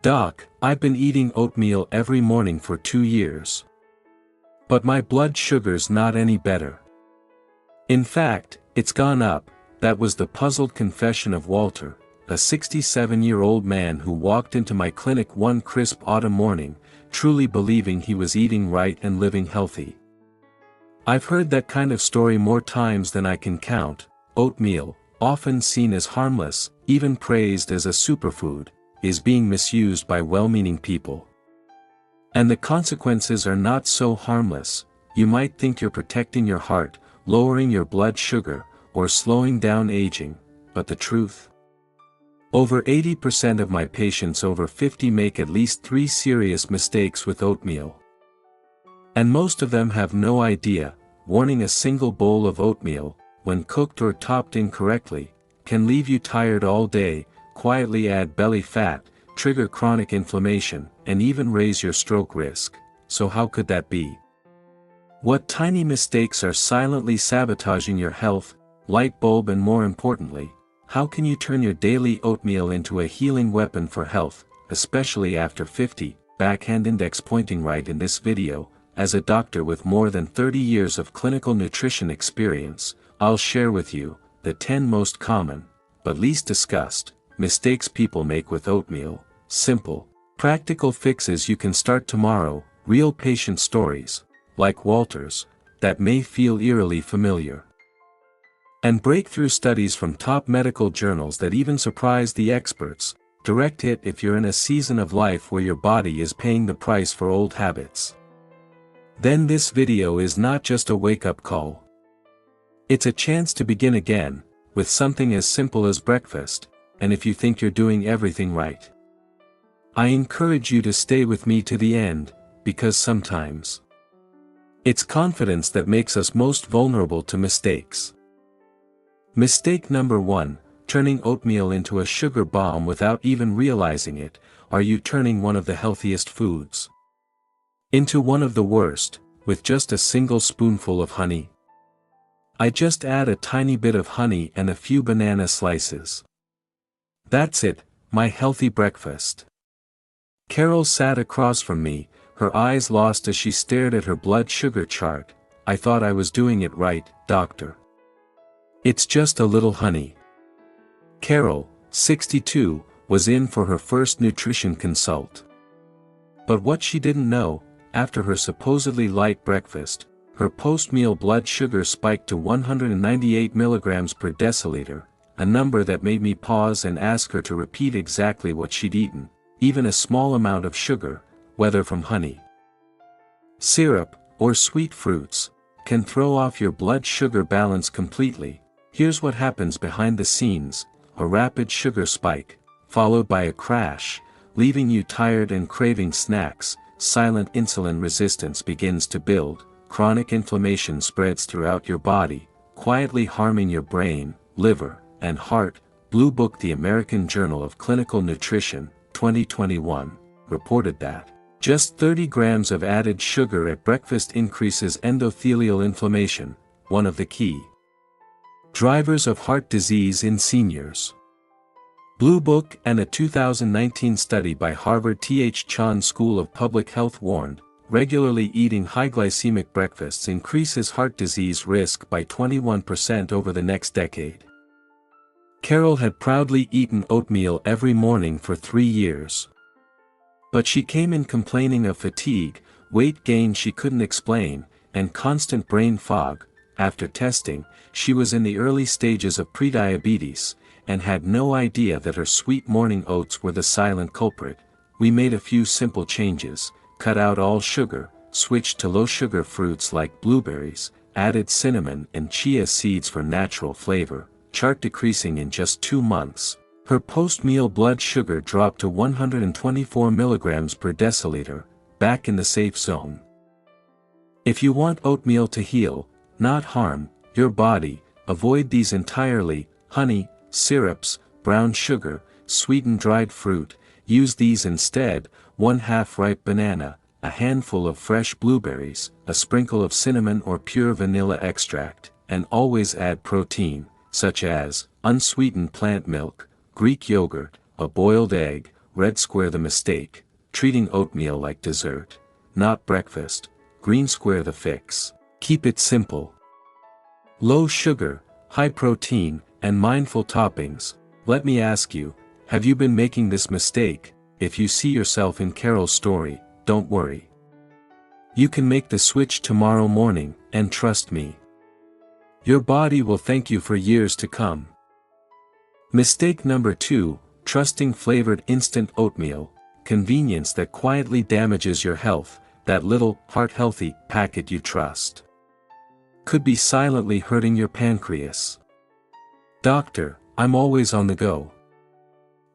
Doc, I've been eating oatmeal every morning for 2 years. But my blood sugar's not any better. In fact, it's gone up. That was the puzzled confession of Walter, a 67-year-old man who walked into my clinic one crisp autumn morning, truly believing he was eating right and living healthy. I've heard that kind of story more times than I can count. Oatmeal, often seen as harmless, even praised as a superfood, is being misused by well-meaning people. And the consequences are not so harmless. You might think you're protecting your heart, lowering your blood sugar, or slowing down aging, but the truth? Over 80% of my patients over 50 make at least 3 serious mistakes with oatmeal. And most of them have no idea. Warning: a single bowl of oatmeal, when cooked or topped incorrectly, can leave you tired all day, quietly add belly fat, trigger chronic inflammation, and even raise your stroke risk. So how could that be? What tiny mistakes are silently sabotaging your health, light bulb, and more importantly, how can you turn your daily oatmeal into a healing weapon for health, especially after 50? Backhand index pointing right in this video. As a doctor with more than 30 years of clinical nutrition experience, I'll share with you the 10 most common, but least discussed, mistakes people make with oatmeal. Simple, practical fixes you can start tomorrow, real patient stories, like Walter's, that may feel eerily familiar. And breakthrough studies from top medical journals that even surprise the experts. Direct hit if you're in a season of life where your body is paying the price for old habits. Then this video is not just a wake-up call. It's a chance to begin again, with something as simple as breakfast, and if you think you're doing everything right, I encourage you to stay with me to the end, because sometimes it's confidence that makes us most vulnerable to mistakes. Mistake number 1, turning oatmeal into a sugar bomb without even realizing it. Are you turning one of the healthiest foods into one of the worst, with just a single spoonful of honey? I just add a tiny bit of honey and a few banana slices. That's it, my healthy breakfast. Carol sat across from me, her eyes lost as she stared at her blood sugar chart. I thought I was doing it right, doctor. It's just a little honey. Carol, 62, was in for her first nutrition consult. But what she didn't know, after her supposedly light breakfast, her post-meal blood sugar spiked to 198 milligrams per deciliter, a number that made me pause and ask her to repeat exactly what she'd eaten. Even a small amount of sugar, whether from honey, syrup, or sweet fruits, can throw off your blood sugar balance completely. Here's what happens behind the scenes: a rapid sugar spike, followed by a crash, leaving you tired and craving snacks. Silent insulin resistance begins to build, chronic inflammation spreads throughout your body, quietly harming your brain, liver, and heart. Blue Book: The American Journal of Clinical Nutrition, 2021, reported that just 30 grams of added sugar at breakfast increases endothelial inflammation, one of the key drivers of heart disease in seniors. Blue Book and a 2019 study by Harvard T.H. Chan School of Public Health warned, regularly eating high glycemic breakfasts increases heart disease risk by 21% over the next decade. Carol had proudly eaten oatmeal every morning for 3 years. But she came in complaining of fatigue, weight gain she couldn't explain, and constant brain fog. After testing, she was in the early stages of prediabetes, and had no idea that her sweet morning oats were the silent culprit. We made a few simple changes: cut out all sugar, switched to low-sugar fruits like blueberries, added cinnamon and chia seeds for natural flavor, chart decreasing in just 2 months. Her post-meal blood sugar dropped to 124 milligrams per deciliter, back in the safe zone. If you want oatmeal to heal, not harm, your body, avoid these entirely: honey, syrups, brown sugar, sweetened dried fruit. Use these instead: 1/2 ripe banana, a handful of fresh blueberries, a sprinkle of cinnamon or pure vanilla extract, and always add protein, such as unsweetened plant milk, Greek yogurt, a boiled egg, red square the mistake, treating oatmeal like dessert, not breakfast, green square the fix. Keep it simple. Low sugar, high protein, and mindful toppings. Let me ask you, have you been making this mistake? If you see yourself in Carol's story, don't worry. You can make the switch tomorrow morning, and trust me, your body will thank you for years to come. Mistake number 2, trusting flavored instant oatmeal, convenience that quietly damages your health. That little, heart-healthy packet you trust could be silently hurting your pancreas. Doctor, I'm always on the go.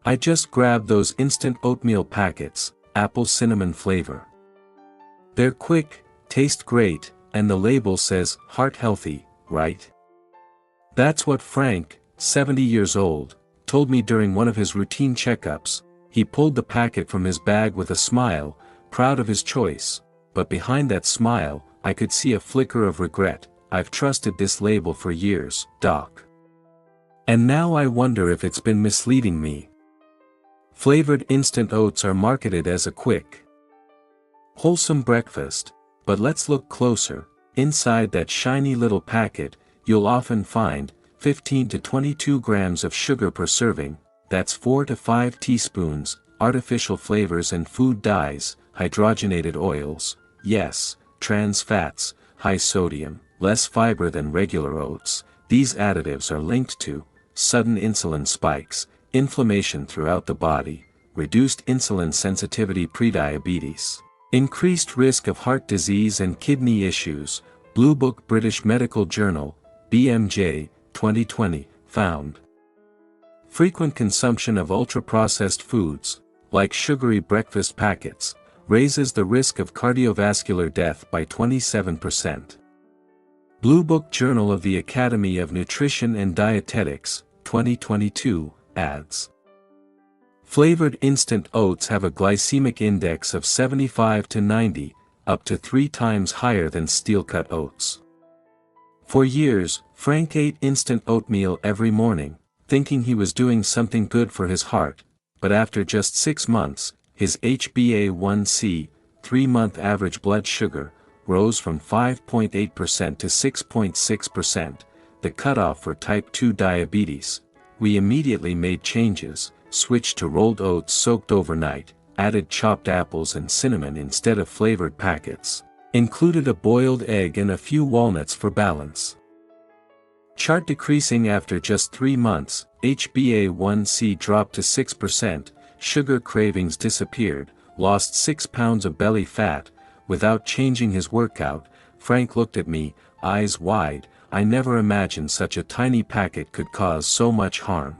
I just grabbed those instant oatmeal packets, apple cinnamon flavor. They're quick, taste great, and the label says heart-healthy, right? That's what Frank, 70 years old, told me during one of his routine checkups. He pulled the packet from his bag with a smile, proud of his choice, but behind that smile, I could see a flicker of regret. I've trusted this label for years, Doc. And now I wonder if it's been misleading me. Flavored instant oats are marketed as a quick, wholesome breakfast, but let's look closer. Inside that shiny little packet, you'll often find 15 to 22 grams of sugar per serving. That's 4 to 5 teaspoons, artificial flavors and food dyes, hydrogenated oils, yes, trans fats, high sodium, less fiber than regular oats. These additives are linked to sudden insulin spikes, inflammation throughout the body, reduced insulin sensitivity, prediabetes, increased risk of heart disease and kidney issues. Blue Book British Medical Journal, BMJ, 2020, found. Frequent consumption of ultra-processed foods, like sugary breakfast packets, raises the risk of cardiovascular death by 27%. Blue Book Journal of the Academy of Nutrition and Dietetics, 2022, adds. Flavored instant oats have a glycemic index of 75 to 90, up to 3 times higher than steel-cut oats. For years, Frank ate instant oatmeal every morning, thinking he was doing something good for his heart, but after just 6 months, his HbA1c, 3-month average blood sugar, rose from 5.8% to 6.6%, the cutoff for type 2 diabetes. We immediately made changes, switched to rolled oats soaked overnight, added chopped apples and cinnamon instead of flavored packets, included a boiled egg and a few walnuts for balance. Chart decreasing after just 3 months, HbA1c dropped to 6%, sugar cravings disappeared, lost 6 pounds of belly fat. Without changing his workout, Frank looked at me, eyes wide. I never imagined such a tiny packet could cause so much harm.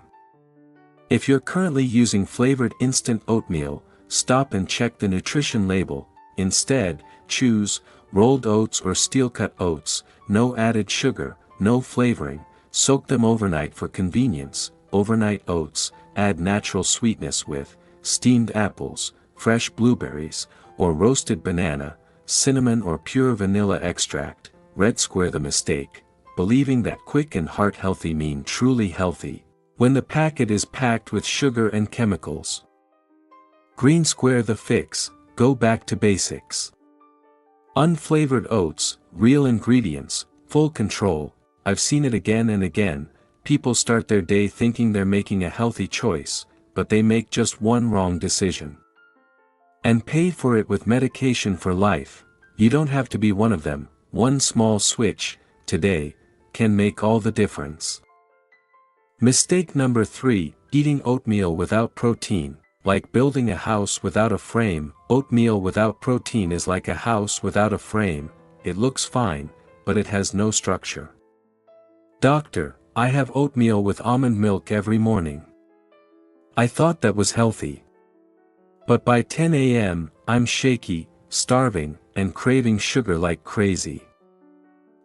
If you're currently using flavored instant oatmeal, stop and check the nutrition label. Instead, choose rolled oats or steel-cut oats, no added sugar, no flavoring. Soak them overnight for convenience. Overnight oats, add natural sweetness with steamed apples, fresh blueberries, or roasted banana, cinnamon or pure vanilla extract. Red square the mistake, believing that quick and heart-healthy mean truly healthy, when the packet is packed with sugar and chemicals. Green square the fix, go back to basics. Unflavored oats, real ingredients, full control. I've seen it again and again. People start their day thinking they're making a healthy choice, but they make just one wrong decision and pay for it with medication for life. You don't have to be one of them. One small switch, today, can make all the difference. Mistake number 3, eating oatmeal without protein. Like building a house without a frame, oatmeal without protein is like a house without a frame. It looks fine, but it has no structure. Doctor, I have oatmeal with almond milk every morning. I thought that was healthy. But by 10 a.m., I'm shaky, starving, and craving sugar like crazy.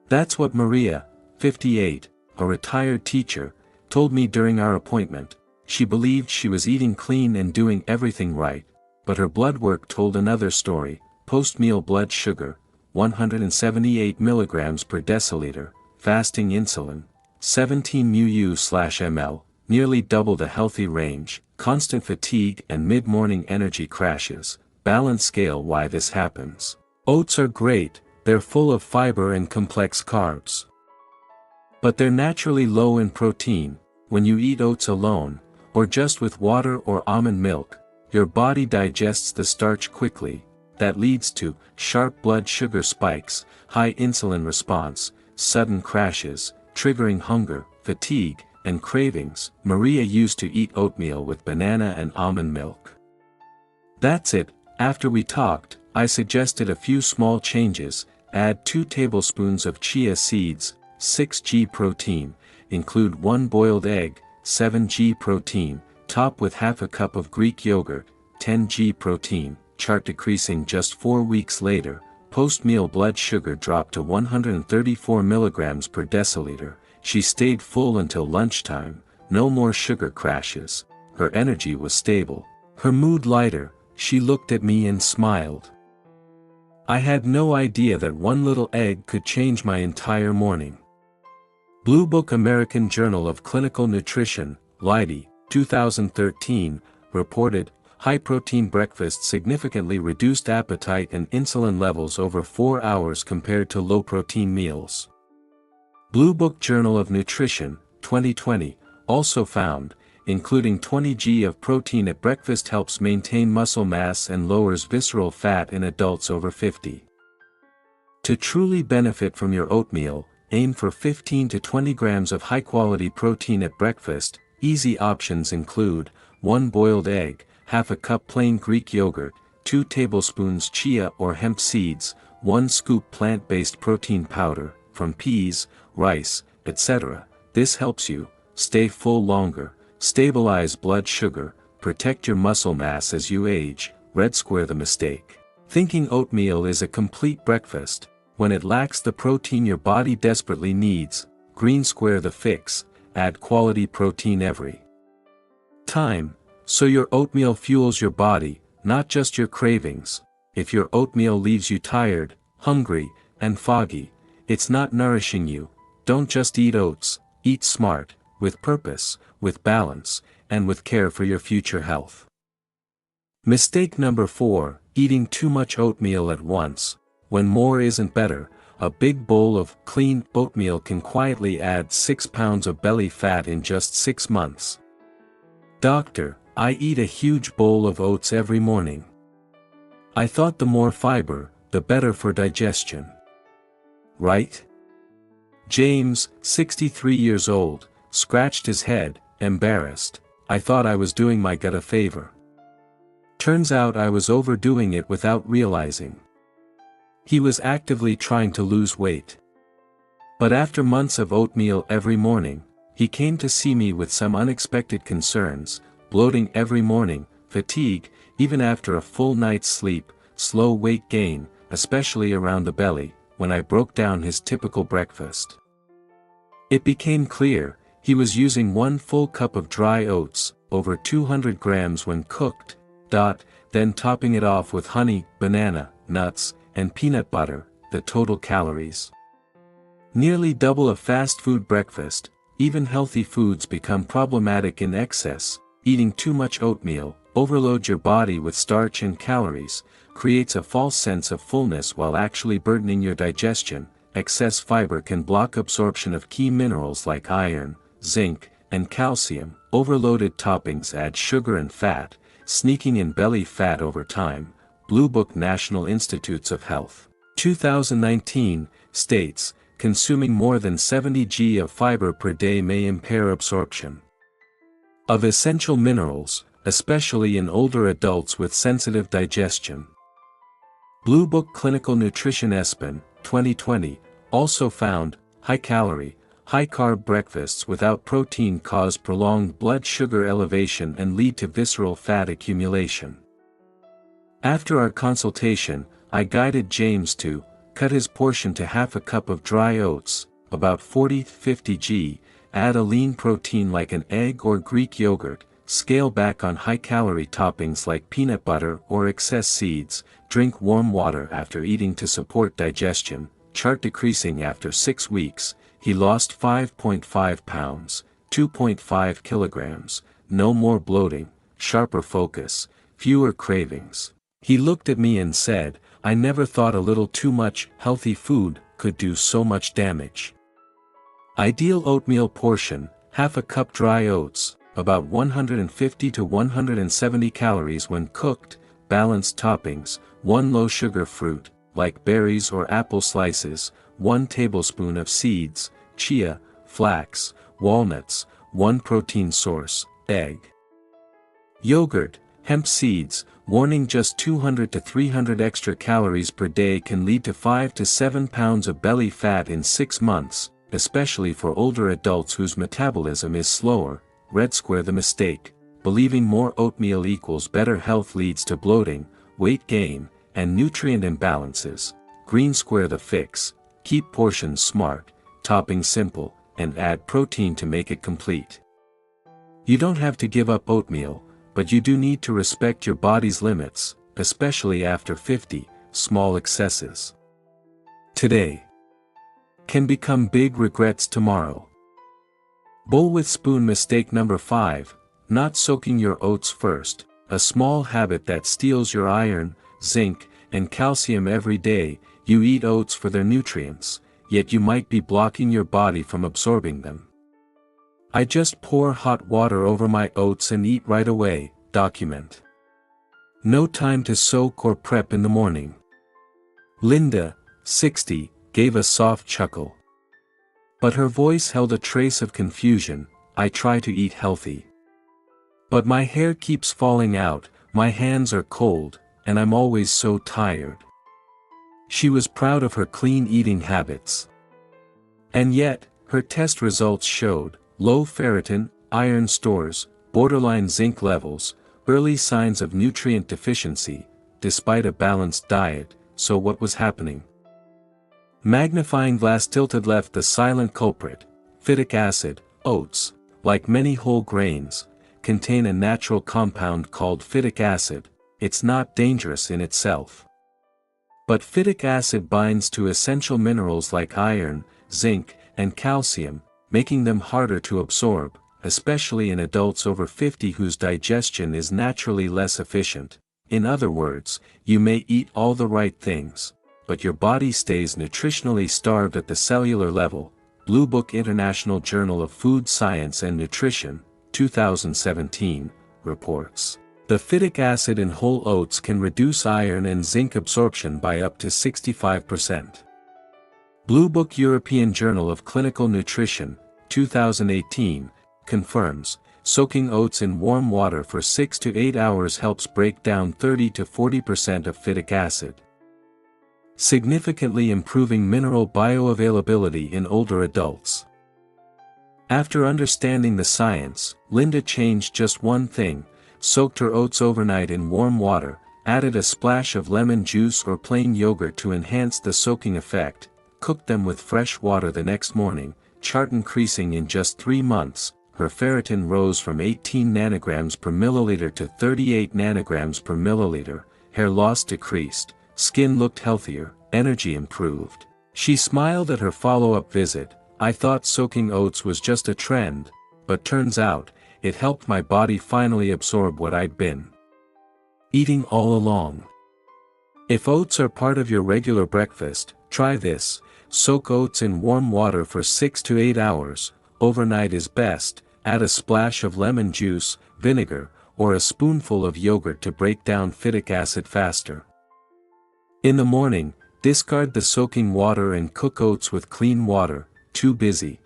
That's what Maria, 58, a retired teacher, told me during our appointment. She believed she was eating clean and doing everything right, but her blood work told another story. Post-meal blood sugar, 178 milligrams per deciliter, fasting insulin, 17 μu/ml, nearly double the healthy range, constant fatigue and mid-morning energy crashes. Balance scale. Why this happens. Oats are great, they're full of fiber and complex carbs. But they're naturally low in protein. When you eat oats alone, or just with water or almond milk, your body digests the starch quickly. That leads to sharp blood sugar spikes, high insulin response, sudden crashes, triggering hunger, fatigue, and cravings. Maria used to eat oatmeal with banana and almond milk. That's it. After we talked, I suggested a few small changes. Add 2 tablespoons of chia seeds, 6g protein, include 1 boiled egg, 7g protein, top with half a cup of Greek yogurt, 10g protein. Chart decreasing just 4 weeks later. Post-meal blood sugar dropped to 134 milligrams per deciliter. She stayed full until lunchtime, no more sugar crashes. Her energy was stable. Her mood lighter. She looked at me and smiled. I had no idea that one little egg could change my entire morning. Blue Book American Journal of Clinical Nutrition, Leidy, 2013, reported, high-protein breakfast significantly reduced appetite and insulin levels over 4 hours compared to low-protein meals. Blue Book Journal of Nutrition, 2020, also found, including 20 g of protein at breakfast helps maintain muscle mass and lowers visceral fat in adults over 50. To truly benefit from your oatmeal, aim for 15 to 20 grams of high-quality protein at breakfast. Easy options include 1 boiled egg, half a cup plain Greek yogurt, 2 tablespoons chia or hemp seeds, 1 scoop plant-based protein powder, from peas, rice, etc. This helps you stay full longer, stabilize blood sugar, protect your muscle mass as you age. Red square the mistake. Thinking oatmeal is a complete breakfast, when it lacks the protein your body desperately needs. Green square the fix, add quality protein every time, so your oatmeal fuels your body, not just your cravings. If your oatmeal leaves you tired, hungry, and foggy, it's not nourishing you. Don't just eat oats, eat smart, with purpose, with balance, and with care for your future health. Mistake number 4, eating too much oatmeal at once. When more isn't better, a big bowl of clean oatmeal can quietly add 6 pounds of belly fat in just 6 months. Doctor, I eat a huge bowl of oats every morning. I thought the more fiber, the better for digestion. Right? James, 63 years old, scratched his head, embarrassed. I thought I was doing my gut a favor. Turns out I was overdoing it without realizing. He was actively trying to lose weight. But after months of oatmeal every morning, he came to see me with some unexpected concerns: bloating every morning, fatigue, even after a full night's sleep, slow weight gain, especially around the belly, when I broke down his typical breakfast. It became clear, he was using 1 full cup of dry oats, over 200 grams when cooked, then topping it off with honey, banana, nuts, and peanut butter, the total calories. Nearly double a fast food breakfast. Even healthy foods become problematic in excess. Eating too much oatmeal, overloads your body with starch and calories, creates a false sense of fullness while actually burdening your digestion. Excess fiber can block absorption of key minerals like iron, zinc, and calcium. Overloaded toppings add sugar and fat, sneaking in belly fat over time. Blue Book National Institutes of Health, 2019, states, consuming more than 70 g of fiber per day may impair absorption of essential minerals, especially in older adults with sensitive digestion. Blue Book Clinical Nutrition ESPN, 2020, also found, high-calorie, high-carb breakfasts without protein cause prolonged blood sugar elevation and lead to visceral fat accumulation. After our consultation, I guided James to cut his portion to half a cup of dry oats, about 40-50 g, add a lean protein like an egg or Greek yogurt, scale back on high-calorie toppings like peanut butter or excess seeds, drink warm water after eating to support digestion. Chart decreasing after 6 weeks, he lost 5.5 pounds, 2.5 kilograms, no more bloating, sharper focus, fewer cravings. He looked at me and said, "I never thought a little too much healthy food could do so much damage." Ideal oatmeal portion: half a cup dry oats, about 150 to 170 calories when cooked, balanced toppings, 1 low sugar fruit, like berries or apple slices, 1 tablespoon of seeds, chia, flax, walnuts, 1 protein source, egg. Yogurt, hemp seeds. Warning: just 200 to 300 extra calories per day can lead to 5 to 7 pounds of belly fat in 6 months, especially for older adults whose metabolism is slower. Red square the mistake: believing more oatmeal equals better health leads to bloating, weight gain, and nutrient imbalances. Green square the fix: keep portions smart, topping simple, and add protein to make it complete. You don't have to give up oatmeal, but you do need to respect your body's limits, especially after 50. Small excesses today can become big regrets tomorrow. Bowl with spoon mistake number 5, not soaking your oats first, a small habit that steals your iron, zinc, and calcium every day. You eat oats for their nutrients, yet you might be blocking your body from absorbing them. I just pour hot water over my oats and eat right away. Document. No time to soak or prep in the morning. Linda, 60, gave a soft chuckle. But her voice held a trace of confusion. I try to eat healthy, but my hair keeps falling out, my hands are cold, and I'm always so tired. She was proud of her clean eating habits. And yet, her test results showed low ferritin, iron stores, borderline zinc levels, early signs of nutrient deficiency, despite a balanced diet. So what was happening? Magnifying glass tilted left: the silent culprit. Phytic acid. Oats, like many whole grains, contain a natural compound called phytic acid. It's not dangerous in itself, but phytic acid binds to essential minerals like iron, zinc, and calcium, making them harder to absorb, especially in adults over 50 whose digestion is naturally less efficient. In other words, you may eat all the right things, but your body stays nutritionally starved at the cellular level. Blue Book International Journal of Food Science and Nutrition, 2017, reports. The phytic acid in whole oats can reduce iron and zinc absorption by up to 65%. Blue Book European Journal of Clinical Nutrition, 2018, confirms, soaking oats in warm water for 6 to 8 hours helps break down 30 to 40% of phytic acid, significantly improving mineral bioavailability in older adults. After understanding the science, Linda changed just one thing: soaked her oats overnight in warm water, added a splash of lemon juice or plain yogurt to enhance the soaking effect, cooked them with fresh water the next morning. Chart increasing in just 3 months. Her ferritin rose from 18 nanograms per milliliter to 38 nanograms per milliliter, hair loss decreased, skin looked healthier, energy improved. She smiled at her follow-up visit. I thought soaking oats was just a trend, but turns out, it helped my body finally absorb what I'd been eating all along. If oats are part of your regular breakfast, try this. Soak oats in warm water for 6 to 8 hours, overnight is best. Add a splash of lemon juice, vinegar, or a spoonful of yogurt to break down phytic acid faster. In the morning, discard the soaking water and cook oats with clean water. Too busy.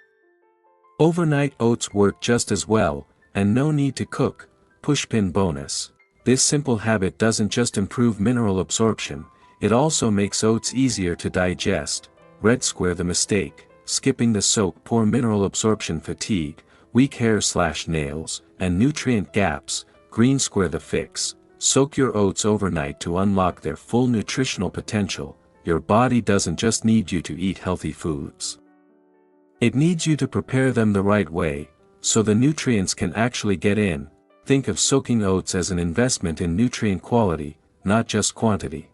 Overnight oats work just as well, and no need to cook. Pushpin bonus. This simple habit doesn't just improve mineral absorption, it also makes oats easier to digest. Red square the mistake: skipping the soak. Poor mineral absorption, fatigue, weak hair/nails, and nutrient gaps. Green square the fix: soak your oats overnight to unlock their full nutritional potential. Your body doesn't just need you to eat healthy foods. It needs you to prepare them the right way, so the nutrients can actually get in. Think of soaking oats as an investment in nutrient quality, not just quantity.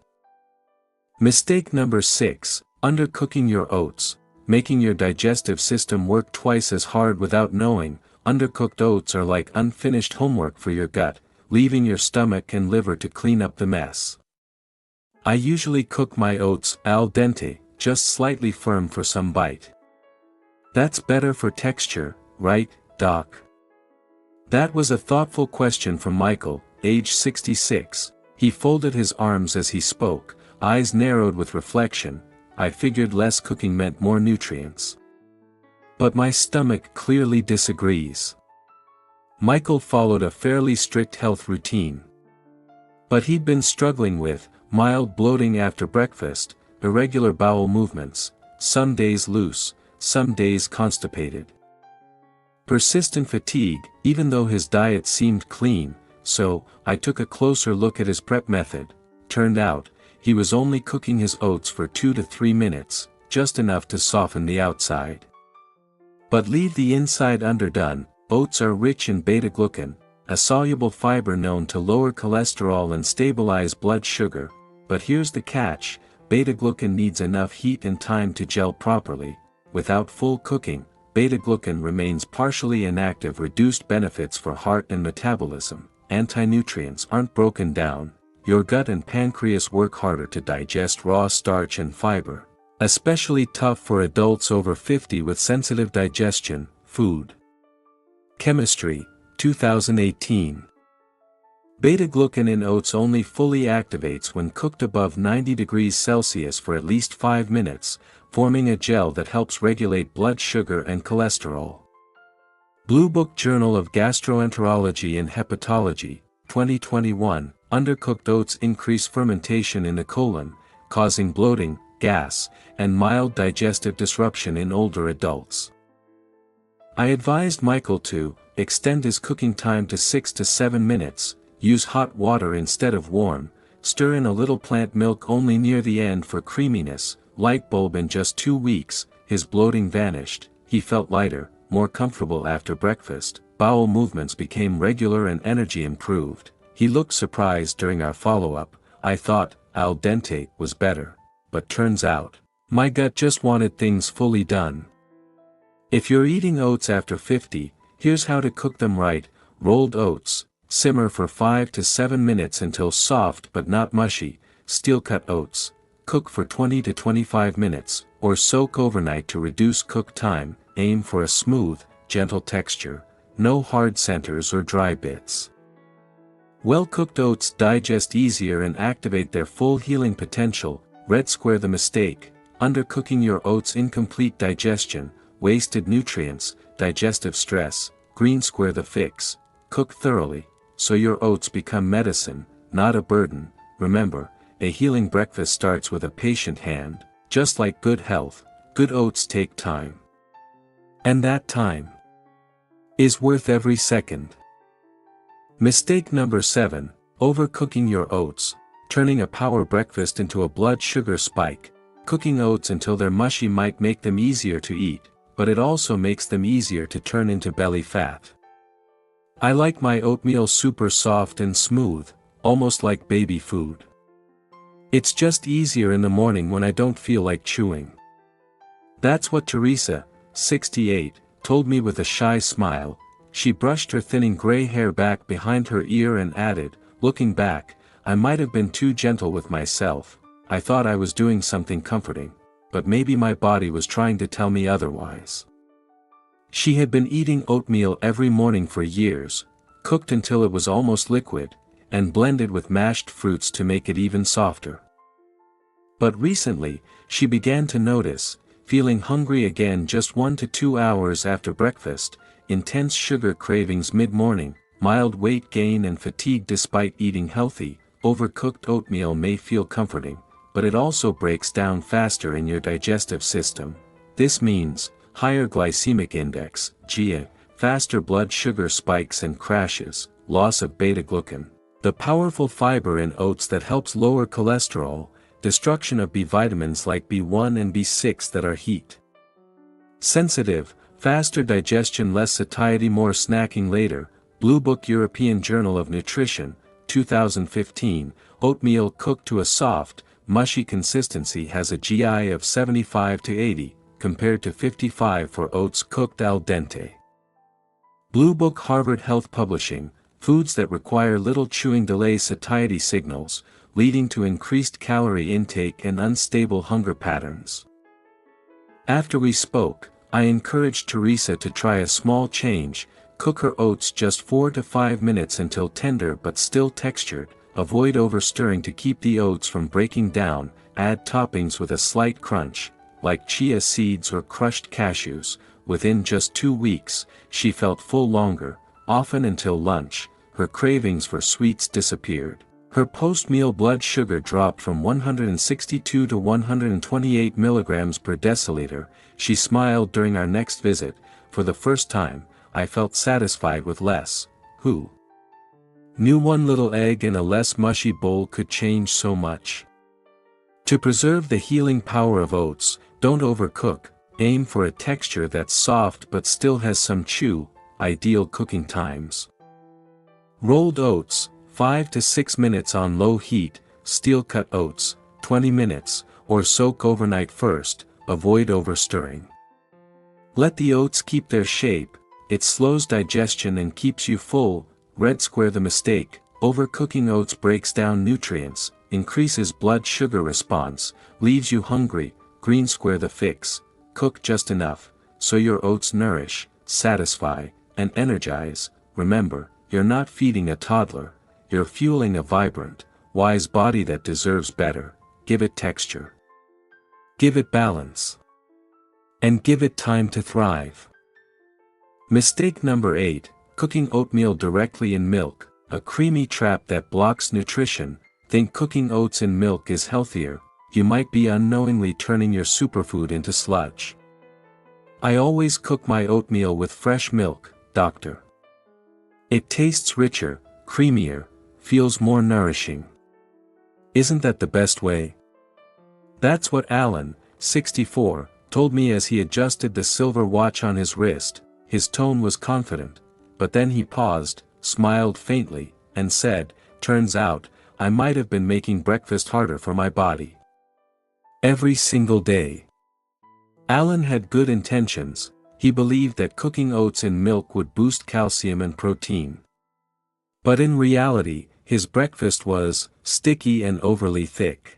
Mistake number 6, undercooking your oats, making your digestive system work twice as hard without knowing. undercooked oats are like unfinished homework for your gut, leaving your stomach and liver to clean up the mess. I usually cook my oats al dente, just slightly firm for some bite. That's better for texture, right, Doc? That was a thoughtful question from Michael, age 66. He folded his arms as he spoke, eyes narrowed with reflection. I figured less cooking meant more nutrients. But my stomach clearly disagrees. Michael followed a fairly strict health routine. But he'd been struggling with mild bloating after breakfast, irregular bowel movements, some days loose, some days constipated. Persistent fatigue, even though his diet seemed clean, so I took a closer look at his prep method. Turned out, he was only cooking his oats for 2 to 3 minutes, just enough to soften the outside. But leave the inside underdone. Oats are rich in beta-glucan, a soluble fiber known to lower cholesterol and stabilize blood sugar. But here's the catch, beta-glucan needs enough heat and time to gel properly. Without full cooking, beta-glucan remains partially inactive. Reduced benefits for heart and metabolism. Anti-nutrients aren't broken down. Your gut and pancreas work harder to digest raw starch and fiber. Especially tough for adults over 50 with sensitive digestion. Food Chemistry, 2018. Beta-glucan in oats only fully activates when cooked above 90 degrees Celsius for at least 5 minutes, forming a gel that helps regulate blood sugar and cholesterol. Blue Book Journal of Gastroenterology and Hepatology, 2021. Undercooked oats increase fermentation in the colon, causing bloating, gas, and mild digestive disruption in older adults. I advised Michael to extend his cooking time to 6 to 7 minutes, use hot water instead of warm, stir in a little plant milk only near the end for creaminess. Light bulb. In just 2 weeks, his bloating vanished, he felt lighter, more comfortable after breakfast, bowel movements became regular and energy improved. He looked surprised during our follow-up. I thought al dente was better. But turns out, my gut just wanted things fully done. If you're eating oats after 50, here's how to cook them right. Rolled oats, simmer for 5 to 7 minutes until soft but not mushy. Steel-cut oats, cook for 20 to 25 minutes, or soak overnight to reduce cook time. Aim for a smooth, gentle texture, no hard centers or dry bits. Well-cooked oats digest easier and activate their full healing potential. Red square. The mistake, undercooking your oats. Incomplete digestion, wasted nutrients, digestive stress. Green square. The fix, cook thoroughly, so your oats become medicine, not a burden. Remember, a healing breakfast starts with a patient hand. Just like good health, good oats take time. And that time is worth every second. Mistake number 7, overcooking your oats, turning a power breakfast into a blood sugar spike. Cooking oats until they're mushy might make them easier to eat, but it also makes them easier to turn into belly fat. I like my oatmeal super soft and smooth, almost like baby food. It's just easier in the morning when I don't feel like chewing. That's what Teresa, 68, told me with a shy smile. She brushed her thinning gray hair back behind her ear and added, looking back, I might have been too gentle with myself. I thought I was doing something comforting, but maybe my body was trying to tell me otherwise. She had been eating oatmeal every morning for years, cooked until it was almost liquid, and blended with mashed fruits to make it even softer. But recently, she began to notice, feeling hungry again just 1 to 2 hours after breakfast, intense sugar cravings mid-morning, mild weight gain and fatigue despite eating healthy. Overcooked oatmeal may feel comforting, but it also breaks down faster in your digestive system. This means higher glycemic index, GI, faster blood sugar spikes and crashes, loss of beta-glucan, the powerful fiber in oats that helps lower cholesterol, destruction of B vitamins like B1 and B6 that are heat sensitive, faster digestion, less satiety, more snacking later. Blue Book European Journal of Nutrition, 2015, oatmeal cooked to a soft, mushy consistency has a GI of 75 to 80, compared to 55 for oats cooked al dente. Blue Book Harvard Health Publishing, foods that require little chewing delay satiety signals, leading to increased calorie intake and unstable hunger patterns. After we spoke, I encouraged Teresa to try a small change: cook her oats just 4 to 5 minutes until tender but still textured, avoid over-stirring to keep the oats from breaking down, add toppings with a slight crunch, like chia seeds or crushed cashews. Within just 2 weeks, she felt full longer, often until lunch. Her cravings for sweets disappeared. Her post-meal blood sugar dropped from 162 to 128 milligrams per deciliter. She smiled during our next visit. For the first time, I felt satisfied with less. Who knew one little egg in a less mushy bowl could change so much? To preserve the healing power of oats, don't overcook. Aim for a texture that's soft but still has some chew. Ideal cooking times: rolled oats, 5 to 6 minutes on low heat; steel-cut oats, 20 minutes, or soak overnight first. Avoid over-stirring. Let the oats keep their shape, it slows digestion and keeps you full. Red square the mistake: overcooking oats breaks down nutrients, increases blood sugar response, leaves you hungry. Green square the fix: cook just enough, so your oats nourish, satisfy, and energize. Remember, you're not feeding a toddler, you're fueling a vibrant, wise body that deserves better. Give it texture. Give it balance. And give it time to thrive. Mistake number 8, cooking oatmeal directly in milk, a creamy trap that blocks nutrition. Think cooking oats in milk is healthier. You might be unknowingly turning your superfood into sludge. I always cook my oatmeal with fresh milk, doctor. It tastes richer, creamier, feels more nourishing. Isn't that the best way? That's what Alan, 64, told me as he adjusted the silver watch on his wrist. His tone was confident, but then he paused, smiled faintly, and said, "Turns out, I might have been making breakfast harder for my body." Every single day. Alan had good intentions. He believed that cooking oats in milk would boost calcium and protein. But in reality, his breakfast was sticky and overly thick.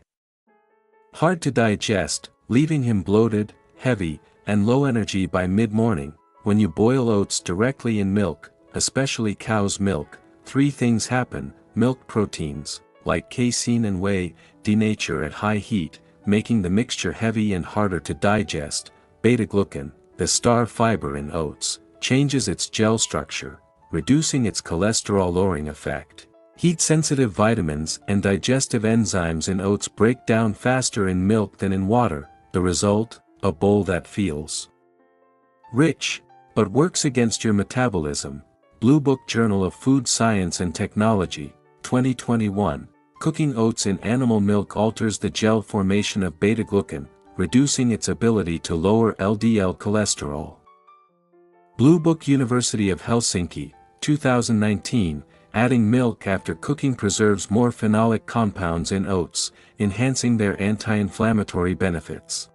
Hard to digest, leaving him bloated, heavy, and low energy by mid-morning. When you boil oats directly in milk, especially cow's milk, 3 things happen: milk proteins, like casein and whey, denature at high heat, making the mixture heavy and harder to digest. Beta-glucan, the star fiber in oats, changes its gel structure, reducing its cholesterol-lowering effect. Heat-sensitive vitamins and digestive enzymes in oats break down faster in milk than in water. The result? A bowl that feels rich, but works against your metabolism. Blue Book Journal of Food Science and Technology, 2021. Cooking oats in animal milk alters the gel formation of beta-glucan, reducing its ability to lower LDL cholesterol. Blue Book University of Helsinki, 2019. Adding milk after cooking preserves more phenolic compounds in oats, enhancing their anti-inflammatory benefits.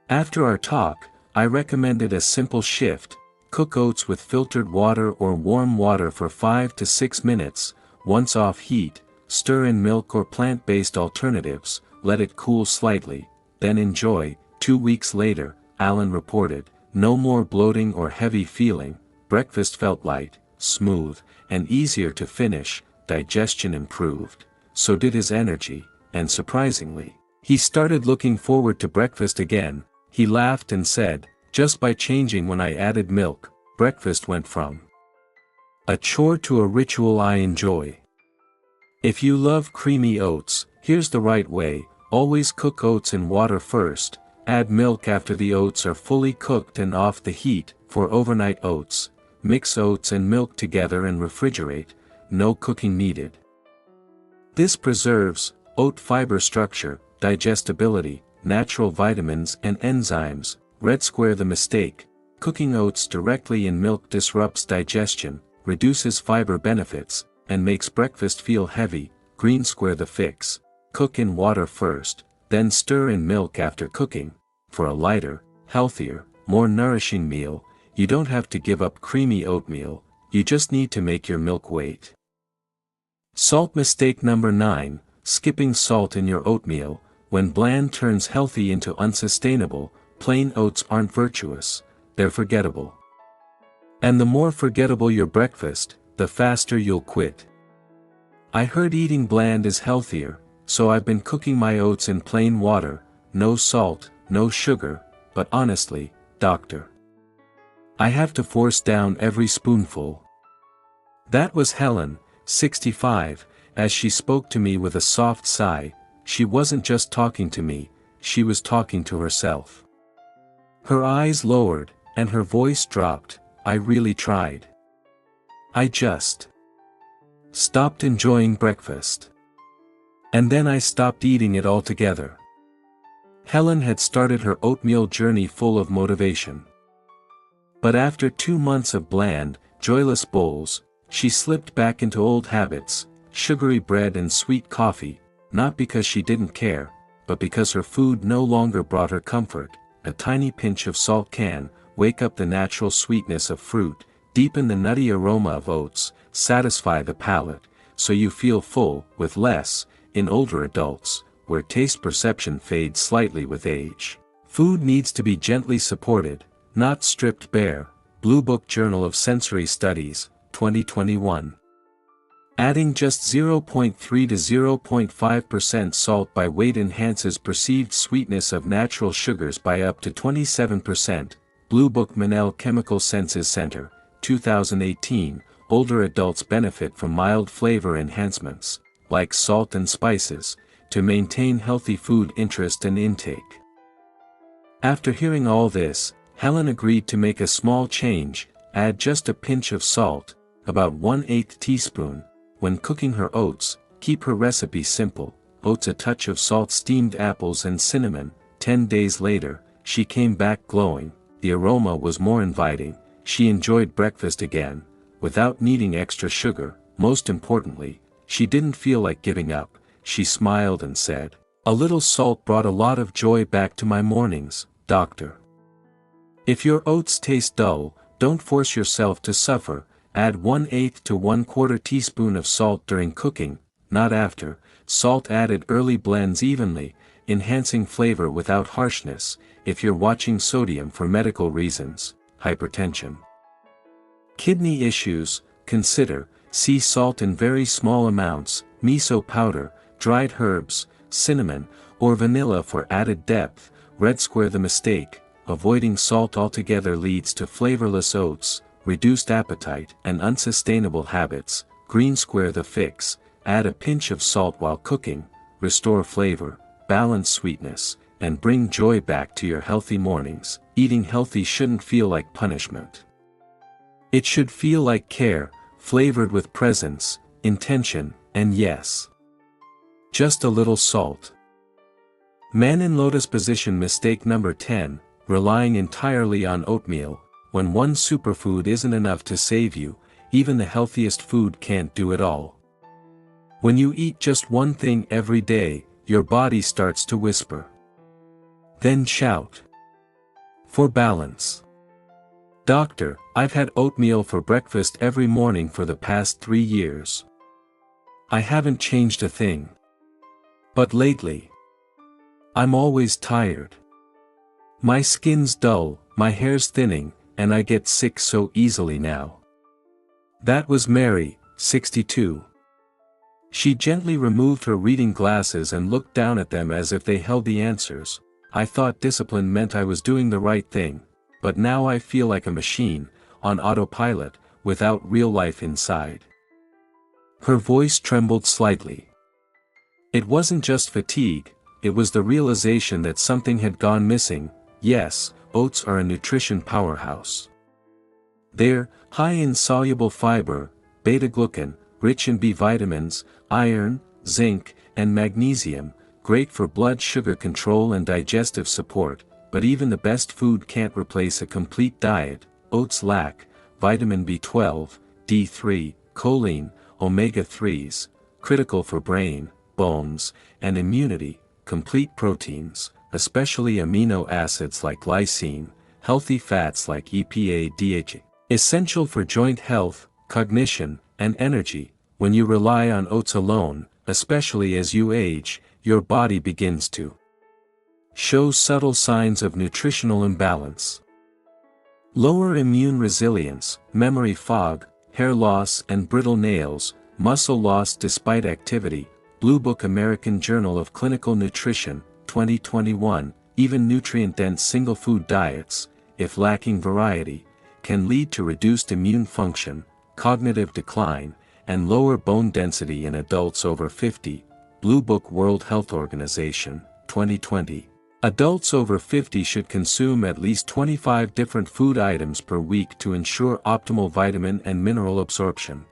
After our talk, I recommended a simple shift: cook oats with filtered water or warm water for 5 to 6 minutes. Once off heat, stir in milk or plant-based alternatives, let it cool slightly, then enjoy. 2 weeks later, Alan reported, no more bloating or heavy feeling. Breakfast felt light, smooth, and easier to finish. Digestion improved. So did his energy, and surprisingly, he started looking forward to breakfast again. He laughed and said, "Just by changing when I added milk, breakfast went from a chore to a ritual I enjoy." If you love creamy oats, here's the right way: always cook oats in water first, add milk after the oats are fully cooked and off the heat. For overnight oats, mix oats and milk together and refrigerate, no cooking needed. This preserves oat fiber structure, digestibility, natural vitamins and enzymes. Red square the mistake: cooking oats directly in milk disrupts digestion, reduces fiber benefits, and makes breakfast feel heavy. Green square the fix: cook in water first, then stir in milk after cooking. For a lighter, healthier, more nourishing meal, you don't have to give up creamy oatmeal, you just need to make your milk wait. Salt mistake number 9, skipping salt in your oatmeal. When bland turns healthy into unsustainable, plain oats aren't virtuous, they're forgettable. And the more forgettable your breakfast, the faster you'll quit. I heard eating bland is healthier, so I've been cooking my oats in plain water, no salt, no sugar, but honestly, doctor, I have to force down every spoonful. That was Helen, 65, as she spoke to me with a soft sigh. She wasn't just talking to me, she was talking to herself. Her eyes lowered, and her voice dropped. I really tried. I just stopped enjoying breakfast. And then I stopped eating it altogether. Helen had started her oatmeal journey full of motivation. But after 2 months of bland, joyless bowls, she slipped back into old habits, sugary bread and sweet coffee, not because she didn't care, but because her food no longer brought her comfort. A tiny pinch of salt can wake up the natural sweetness of fruit, deepen the nutty aroma of oats, satisfy the palate, so you feel full, with less. In older adults, where taste perception fades slightly with age, food needs to be gently supported, not stripped bare. Blue Book Journal of Sensory Studies, 2021. Adding just 0.3 to 0.5% salt by weight enhances perceived sweetness of natural sugars by up to 27%. Blue Book Manel Chemical Senses Center, 2018. Older adults benefit from mild flavor enhancements, like salt and spices, to maintain healthy food interest and intake. After hearing all this, Helen agreed to make a small change. Add just a pinch of salt, about 1/8 teaspoon, when cooking her oats. Keep her recipe simple: oats, a touch of salt, steamed apples and cinnamon. 10 days later, she came back glowing. The aroma was more inviting. She enjoyed breakfast again, without needing extra sugar. Most importantly, she didn't feel like giving up. She smiled and said, "A little salt brought a lot of joy back to my mornings, doctor." If your oats taste dull, don't force yourself to suffer. Add 1/8 to 1/4 teaspoon of salt during cooking, not after. Salt added early blends evenly, enhancing flavor without harshness. If you're watching sodium for medical reasons, hypertension, kidney issues, consider sea salt in very small amounts, miso powder, dried herbs, cinnamon, or vanilla for added depth. Red square the mistake: avoiding salt altogether leads to flavorless oats, reduced appetite, and unsustainable habits. Green square the fix: add a pinch of salt while cooking, restore flavor, balance sweetness, and bring joy back to your healthy mornings. Eating healthy shouldn't feel like punishment. It should feel like care, flavored with presence, intention, and yes, just a little salt. Man in lotus position mistake number 10, relying entirely on oatmeal. When one superfood isn't enough to save you, even the healthiest food can't do it all. When you eat just one thing every day, your body starts to whisper, then shout for balance. Doctor, I've had oatmeal for breakfast every morning for the past 3 years. I haven't changed a thing. But lately, I'm always tired. My skin's dull, my hair's thinning, and I get sick so easily now. That was Mary, 62. She gently removed her reading glasses and looked down at them as if they held the answers. I thought discipline meant I was doing the right thing, but now I feel like a machine, on autopilot, without real life inside. Her voice trembled slightly. It wasn't just fatigue, it was the realization that something had gone missing. Yes, oats are a nutrition powerhouse. They're high in soluble fiber, beta-glucan, rich in B vitamins, iron, zinc, and magnesium, great for blood sugar control and digestive support. But even the best food can't replace a complete diet. Oats lack vitamin B12, D3, choline, omega-3s, critical for brain, bones, and immunity, complete proteins, especially amino acids like lysine, healthy fats like EPA DHA. Essential for joint health, cognition, and energy. When you rely on oats alone, especially as you age, your body begins to show subtle signs of nutritional imbalance. Lower immune resilience, memory fog, hair loss and brittle nails, muscle loss despite activity. Blue Book American Journal of Clinical Nutrition, 2021. Even nutrient-dense single-food diets, if lacking variety, can lead to reduced immune function, cognitive decline, and lower bone density in adults over 50. Blue Book World Health Organization, 2020. Adults over 50 should consume at least 25 different food items per week to ensure optimal vitamin and mineral absorption.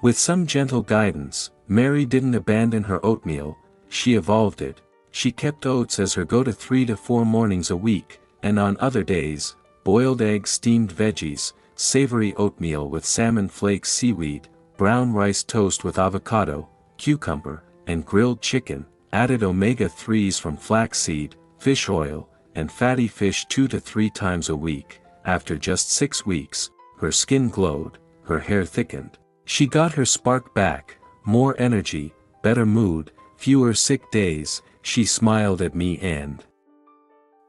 With some gentle guidance, Mary didn't abandon her oatmeal, she evolved it. She kept oats as her go-to 3 to 4 mornings a week, and on other days, boiled eggs, steamed veggies, savory oatmeal with salmon flakes, seaweed, brown rice toast with avocado, cucumber, and grilled chicken, added omega-3s from flaxseed, fish oil, and fatty fish 2 to 3 times a week. After just 6 weeks, her skin glowed, her hair thickened. She got her spark back, more energy, better mood, fewer sick days. She smiled at me and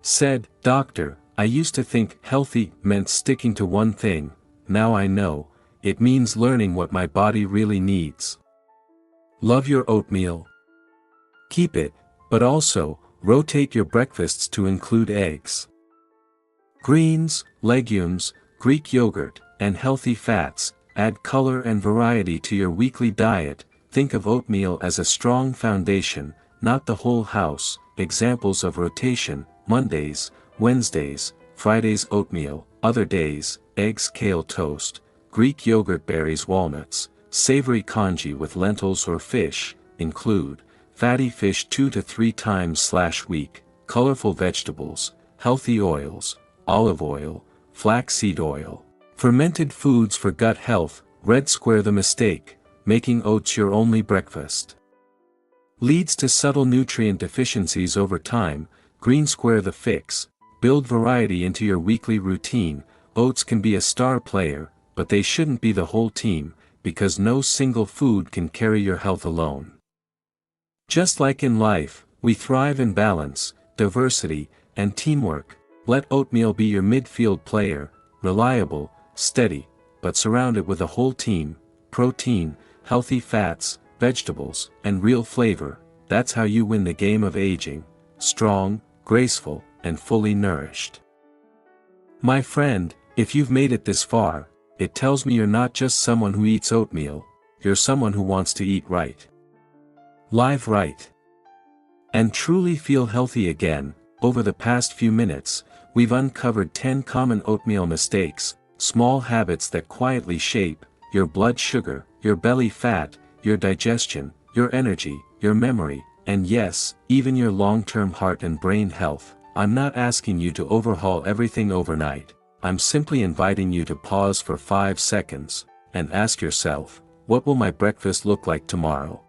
said, "Doctor, I used to think healthy meant sticking to one thing, now I know, it means learning what my body really needs." Love your oatmeal. Keep it, but also, rotate your breakfasts to include eggs, greens, legumes, Greek yogurt, and healthy fats. Add color and variety to your weekly diet. Think of oatmeal as a strong foundation, not the whole house. Examples of rotation: Mondays, Wednesdays, Fridays oatmeal, other days, eggs, kale toast, Greek yogurt, berries, walnuts, savory congee with lentils or fish, include fatty fish 2 to 3 times/week, colorful vegetables, healthy oils, olive oil, flaxseed oil. Fermented foods for gut health. Red square the mistake, making oats your only breakfast leads to subtle nutrient deficiencies over time. Green square the fix, build variety into your weekly routine. Oats can be a star player, but they shouldn't be the whole team, because no single food can carry your health alone. Just like in life, we thrive in balance, diversity, and teamwork. Let oatmeal be your midfield player, reliable, steady, but surrounded with a whole team, protein, healthy fats, vegetables, and real flavor. That's how you win the game of aging, strong, graceful, and fully nourished. My friend, if you've made it this far, it tells me you're not just someone who eats oatmeal, you're someone who wants to eat right. Live right. And truly feel healthy again. Over the past few minutes, we've uncovered 10 common oatmeal mistakes, small habits that quietly shape your blood sugar, your belly fat, your digestion, your energy, your memory, and yes, even your long-term heart and brain health. I'm not asking you to overhaul everything overnight. I'm simply inviting you to pause for 5 seconds and ask yourself, what will my breakfast look like tomorrow?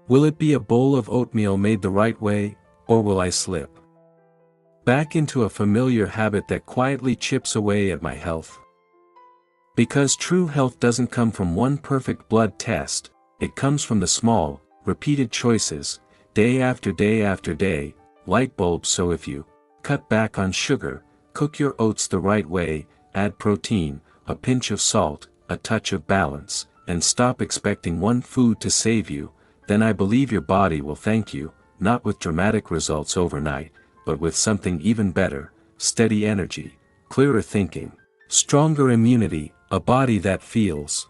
Will it be a bowl of oatmeal made the right way, or will I slip back into a familiar habit that quietly chips away at my health? Because true health doesn't come from one perfect blood test, it comes from the small, repeated choices, day after day after day, light bulbs. So if you cut back on sugar, cook your oats the right way, add protein, a pinch of salt, a touch of balance, and stop expecting one food to save you, then I believe your body will thank you, not with dramatic results overnight, but with something even better: steady energy, clearer thinking, stronger immunity, a body that feels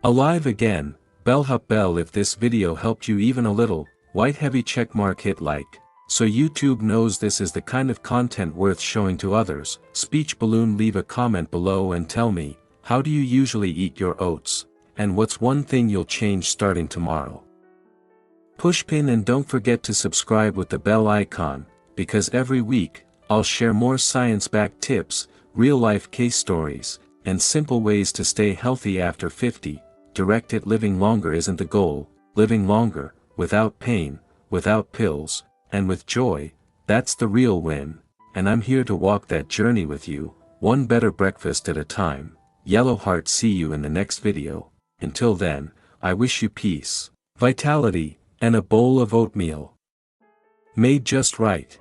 alive again. Bellhop bell. If this video helped you even a little, white heavy checkmark, hit like, so YouTube knows this is the kind of content worth showing to others. Speech balloon. Leave a comment below and tell me, how do you usually eat your oats, and what's one thing you'll change starting tomorrow? Pushpin, and don't forget to subscribe with the bell icon, because every week, I'll share more science-backed tips, real-life case stories, and simple ways to stay healthy after 50. Direct it. Living longer isn't the goal, living longer, without pain, without pills, and with joy, that's the real win. and I'm here to walk that journey with you, one better breakfast at a time. Yellow heart, see you in the next video. Until then, I wish you peace, vitality, and a bowl of oatmeal. Made just right.